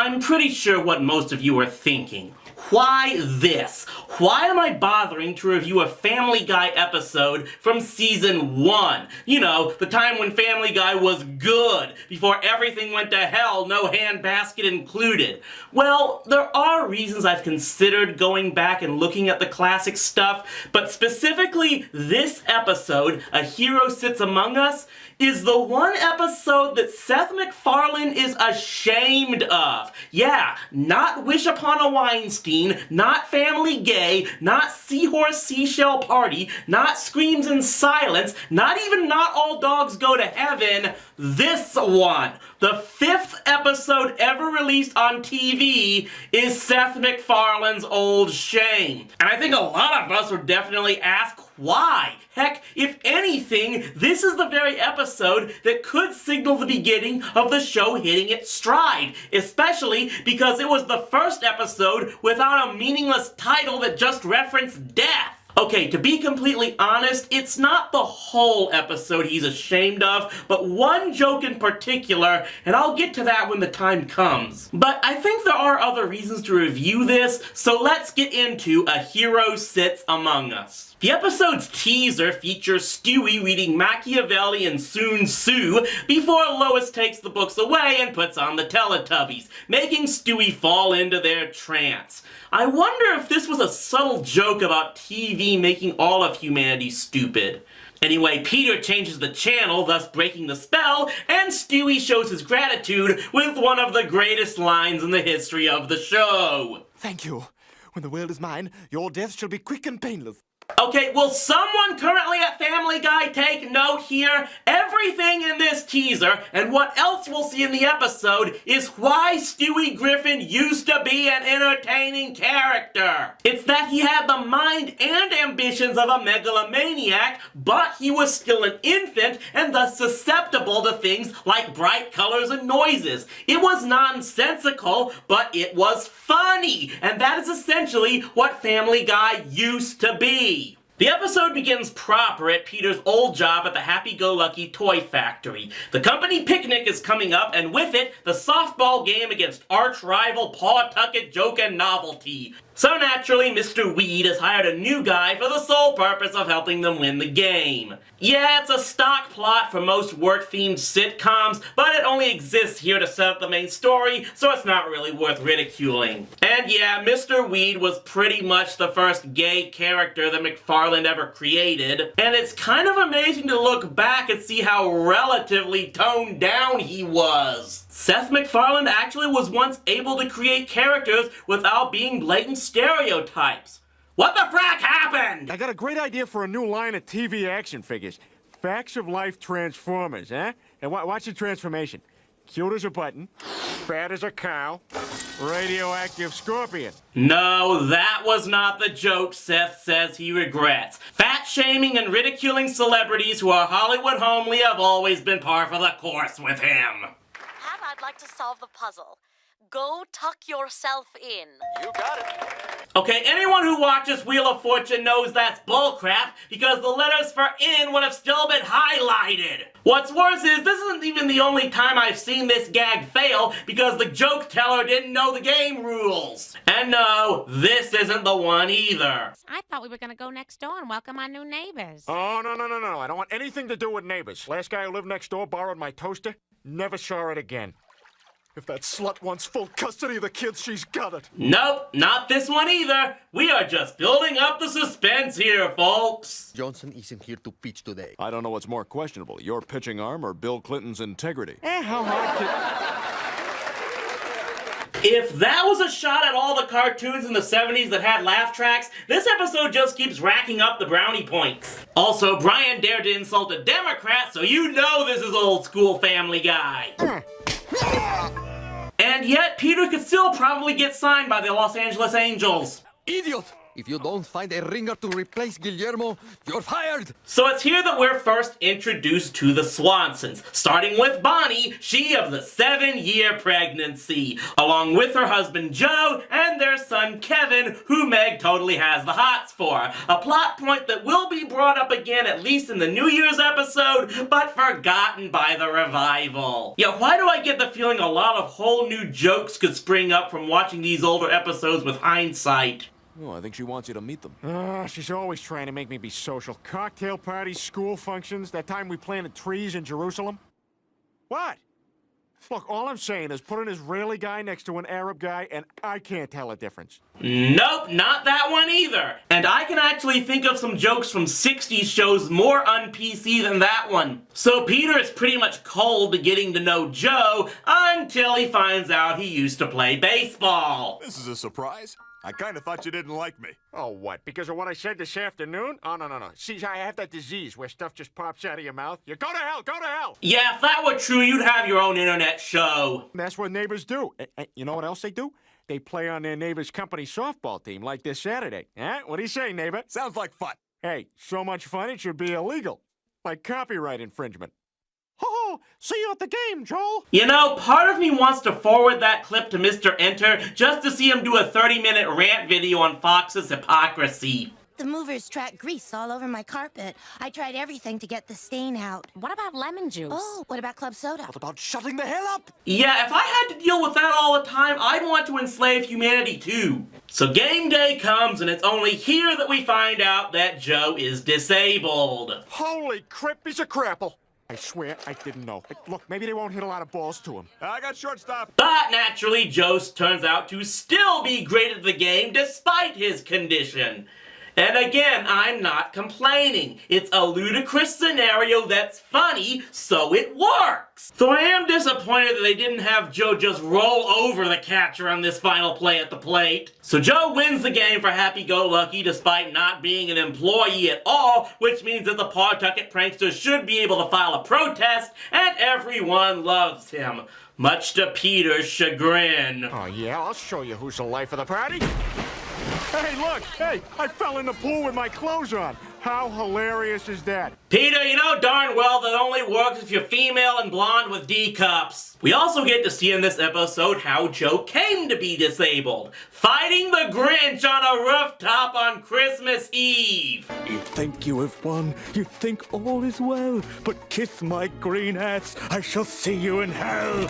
I'm pretty sure what most of you are thinking. Why this? Why am I bothering to review a Family Guy episode from season 1? You know, the time when Family Guy was good, before everything went to hell, no handbasket included. Well, there are reasons I've considered going back and looking at the classic stuff, but specifically this episode, A Hero Sits Among Us, is the one episode that Seth MacFarlane is ashamed of. Yeah, not Wish Upon a Weinstein, not Family Gay, not Seahorse Seashell Party, not Screams in Silence, not even Not All Dogs Go to Heaven. This one, the 5th episode ever released on TV, is Seth MacFarlane's old shame. And I think a lot of us would definitely ask why. Heck, if anything, this is the very episode that could signal the beginning of the show hitting its stride, especially because it was the first episode without a meaningless title that just referenced death. Okay, to be completely honest, it's not the whole episode he's ashamed of, but one joke in particular, and I'll get to that when the time comes. But I think there are other reasons to review this, so let's get into A Hero Sits Among Us. The episode's teaser features Stewie reading Machiavelli and Sun Tzu before Lois takes the books away and puts on the Teletubbies, making Stewie fall into their trance. I wonder if this was a subtle joke about TV making all of humanity stupid. Anyway, Peter changes the channel, thus breaking the spell, and Stewie shows his gratitude with one of the greatest lines in the history of the show. Thank you. When the world is mine, your death shall be quick and painless. Okay, will someone currently at Family Guy take note here? Everything in this teaser, and what else we'll see in the episode, is why Stewie Griffin used to be an entertaining character. It's that he had the mind and ambitions of a megalomaniac, but he was still an infant and thus susceptible to things like bright colors and noises. It was nonsensical, but it was funny, and that is essentially what Family Guy used to be. The episode begins proper at Peter's old job at the Happy-Go-Lucky Toy Factory. The company picnic is coming up, and with it, the softball game against arch-rival Pawtucket Joke and Novelty. So naturally, Mr. Weed has hired a new guy for the sole purpose of helping them win the game. Yeah, it's a stock plot for most work-themed sitcoms, but it only exists here to set up the main story, so it's not really worth ridiculing. And yeah, Mr. Weed was pretty much the first gay character that MacFarlane ever created, and it's kind of amazing to look back and see how relatively toned down he was. Seth MacFarlane actually was once able to create characters without being blatant stereotypes. What the frack happened? I got a great idea for a new line of TV action figures. Facts of Life Transformers, eh? And watch the transformation. Cute as a button, fat as a cow, radioactive scorpion. No, that was not the joke Seth says he regrets. Fat-shaming and ridiculing celebrities who are Hollywood homely have always been par for the course with him. I'd like to solve the puzzle. Go tuck yourself in. You got it. Okay, anyone who watches Wheel of Fortune knows that's bullcrap because the letters for in would have still been highlighted. What's worse is this isn't even the only time I've seen this gag fail because the joke teller didn't know the game rules. And no, this isn't the one either. I thought we were gonna go next door and welcome our new neighbors. Oh, no. I don't want anything to do with neighbors. Last guy who lived next door borrowed my toaster. Never saw it again. If that slut wants full custody of the kids, she's got it. Nope, not this one either. We are just building up the suspense here, folks. Johnson isn't here to pitch today. I don't know what's more questionable, your pitching arm or Bill Clinton's integrity. How hard could... If that was a shot at all the cartoons in the 70s that had laugh tracks, this episode just keeps racking up the brownie points. Also, Brian dared to insult a Democrat, so you know this is old school Family Guy. And yet, Peter could still probably get signed by the Los Angeles Angels. Idiot! If you don't find a ringer to replace Guillermo, you're fired! So it's here that we're first introduced to the Swansons, starting with Bonnie, she of the 7-year pregnancy, along with her husband Joe and their son Kevin, who Meg totally has the hots for. A plot point that will be brought up again at least in the New Year's episode, but forgotten by the revival. Yeah, why do I get the feeling a lot of whole new jokes could spring up from watching these older episodes with hindsight? Oh, I think she wants you to meet them. She's always trying to make me be social. Cocktail parties, school functions, that time we planted trees in Jerusalem. What? Look, all I'm saying is put an Israeli guy next to an Arab guy, and I can't tell a difference. Nope, not that one either. And I can actually think of some jokes from 60s shows more un-PC than that one. So Peter is pretty much cold to getting to know Joe until he finds out he used to play baseball. This is a surprise. I kind of thought you didn't like me. Oh, what? Because of what I said this afternoon? Oh, no. See, I have that disease where stuff just pops out of your mouth. You go to hell, go to hell! Yeah, if that were true, you'd have your own internet show. That's what neighbors do. And you know what else they do? They play on their neighbor's company softball team, like this Saturday. Huh? What do you say, neighbor? Sounds like fun. Hey, so much fun it should be illegal. Like copyright infringement. Ho-ho! See you at the game, Joel! You know, part of me wants to forward that clip to Mr. Enter just to see him do a 30-minute rant video on Fox's hypocrisy. The movers tracked grease all over my carpet. I tried everything to get the stain out. What about lemon juice? Oh, what about club soda? What about shutting the hell up? Yeah, if I had to deal with that all the time, I'd want to enslave humanity too. So game day comes, and it's only here that we find out that Joe is disabled. Holy crap, he's a crapple! I swear I didn't know. Look, maybe they won't hit a lot of balls to him. I got shortstop. But naturally, Joe turns out to still be great at the game despite his condition. And again, I'm not complaining. It's a ludicrous scenario that's funny, so it works. So I am disappointed that they didn't have Joe just roll over the catcher on this final play at the plate. So Joe wins the game for happy-go-lucky despite not being an employee at all, which means that the Pawtucket prankster should be able to file a protest, and everyone loves him. Much to Peter's chagrin. Oh, yeah? I'll show you who's the life of the party. Hey, look! Hey, I fell in the pool with my clothes on. How hilarious is that? Peter, you know darn well that only works if you're female and blonde with D cups. We also get to see in this episode how Joe came to be disabled, fighting the Grinch on a rooftop on Christmas Eve. You think you have won, you think all is well, but kiss my green ass, I shall see you in hell.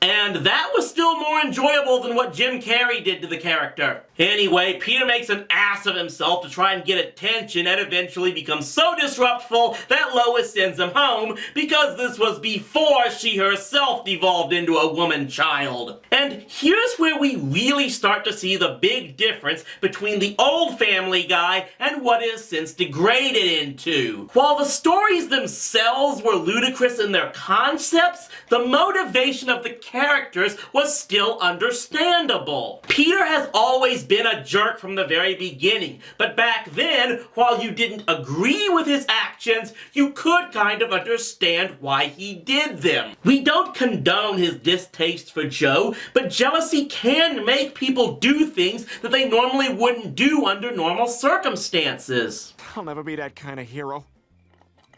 And that was still more enjoyable than what Jim Carrey did to the character. Anyway, Peter makes an ass of himself to try and get attention and eventually becomes so disruptful that Lois sends him home because this was before she herself devolved into a woman child. And here's where we really start to see the big difference between the old Family Guy and what it has since degraded into. While the stories themselves were ludicrous in their concepts, the motivation of the characters was still understandable. Peter has always been a jerk from the very beginning, but back then, while you didn't agree with his actions, you could kind of understand why he did them. We don't condone his distaste for Joe, but jealousy can make people do things that they normally wouldn't do under normal circumstances. I'll never be that kind of hero.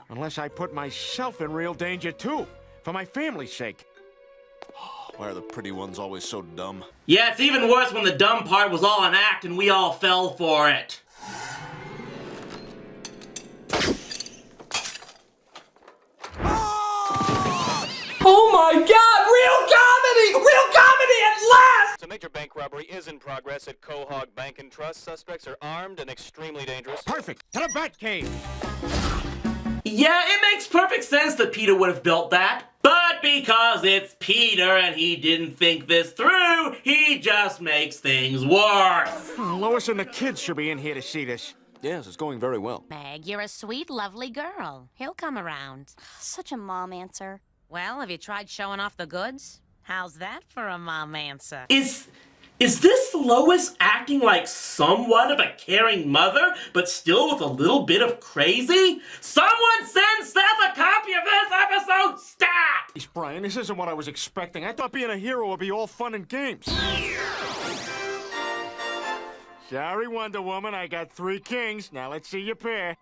Unless I put myself in real danger, too. For my family's sake. Why are the pretty ones always so dumb? Yeah, it's even worse when the dumb part was all an act and we all fell for it. Oh my God! Real comedy! Real comedy at last! A major bank robbery is in progress at Quahog Bank and Trust. Suspects are armed and extremely dangerous. Perfect! To the Batcave! Yeah, it makes perfect sense that Peter would have built that. But because it's Peter and he didn't think this through, he just makes things worse. Lois and the kids should be in here to see this. Yes, it's going very well. Meg, you're a sweet, lovely girl. He'll come around. Such a mom answer. Well, have you tried showing off the goods? How's that for a mom answer? Is this Lois acting like somewhat of a caring mother, but still with a little bit of crazy? Someone send Seth a copy of this episode stat! He's Brian. This isn't what I was expecting. I thought being a hero would be all fun and games. Sorry, Wonder Woman. I got 3 kings. Now let's see your pair.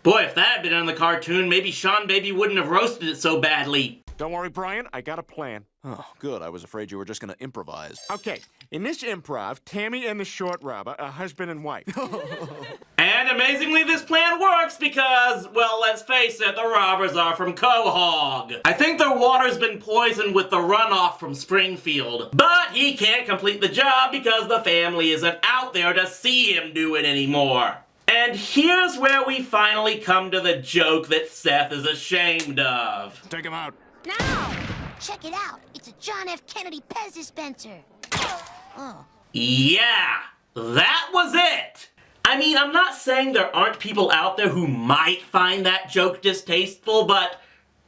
Boy, if that had been in the cartoon, maybe Sean Baby wouldn't have roasted it so badly. Don't worry, Brian. I got a plan. Oh, good. I was afraid you were just gonna improvise. Okay, in this improv, Tammy and the short robber are husband and wife. And amazingly, this plan works because, well, let's face it, the robbers are from Quahog. I think their water's been poisoned with the runoff from Springfield. But he can't complete the job because the family isn't out there to see him do it anymore. And here's where we finally come to the joke that Seth is ashamed of. Take him out. Now! Check it out. It's a John F. Kennedy Pez dispenser. Oh. Yeah, that was it. I mean, I'm not saying there aren't people out there who might find that joke distasteful, but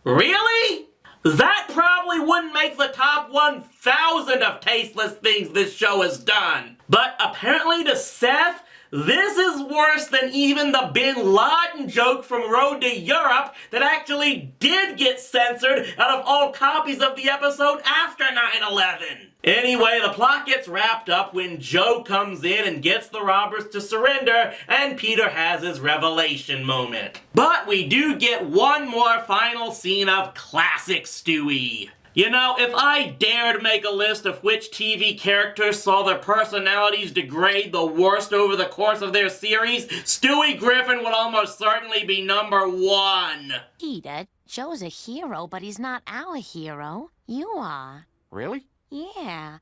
really? That probably wouldn't make the top 1,000 of tasteless things this show has done. But apparently to Seth, this is worse than even the Bin Laden joke from Road to Europe that actually did get censored out of all copies of the episode after 9/11. Anyway, the plot gets wrapped up when Joe comes in and gets the robbers to surrender, and Peter has his revelation moment. But we do get one more final scene of classic Stewie. You know, if I dared make a list of which TV characters saw their personalities degrade the worst over the course of their series, Stewie Griffin would almost certainly be number 1. Peter, Joe's a hero, but he's not our hero. You are. Really? Yeah.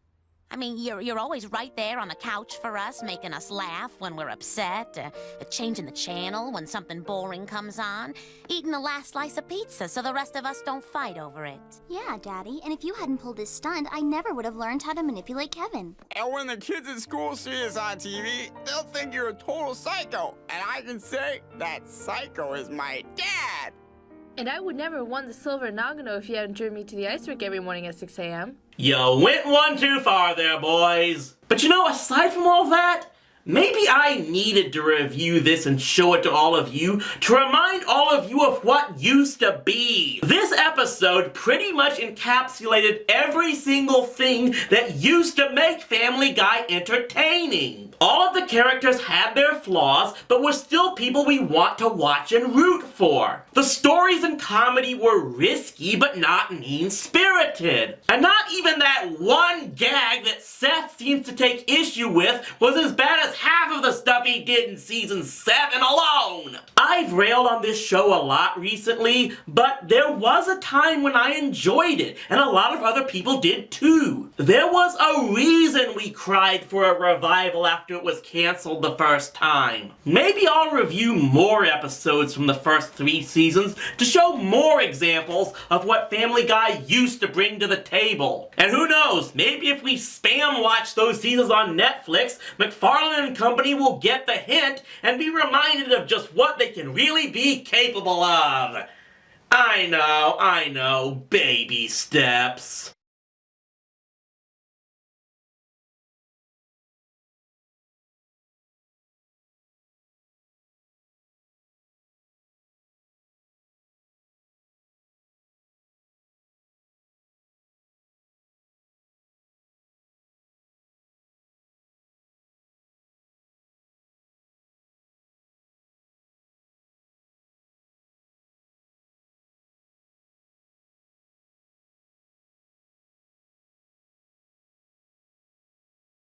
I mean, you're always right there on the couch for us, making us laugh when we're upset, changing the channel when something boring comes on, eating the last slice of pizza so the rest of us don't fight over it. Yeah, Daddy, and if you hadn't pulled this stunt, I never would have learned how to manipulate Kevin. And when the kids at school see us on TV, they'll think you're a total psycho. And I can say that psycho is my dad. And I would never have won the silver Nagano if you hadn't driven me to the ice rink every morning at 6 a.m. You went one too far there, boys. But you know, aside from all that, maybe I needed to review this and show it to all of you to remind all of you of what used to be. This episode pretty much encapsulated every single thing that used to make Family Guy entertaining. All of the characters had their flaws, but were still people we want to watch and root for. The stories and comedy were risky, but not mean-spirited. And not even that one gag that Seth seems to take issue with was as bad as half of the stuff he did in season 7 alone. I've railed on this show a lot recently, but there was a time when I enjoyed it, and a lot of other people did too. There was a reason we cried for a revival after it was canceled the first time. Maybe I'll review more episodes from the first 3 seasons to show more examples of what Family Guy used to bring to the table. And who knows, maybe if we spam watch those seasons on Netflix, McFarlane and company will get the hint and be reminded of just what they can really be capable of. I know, baby steps.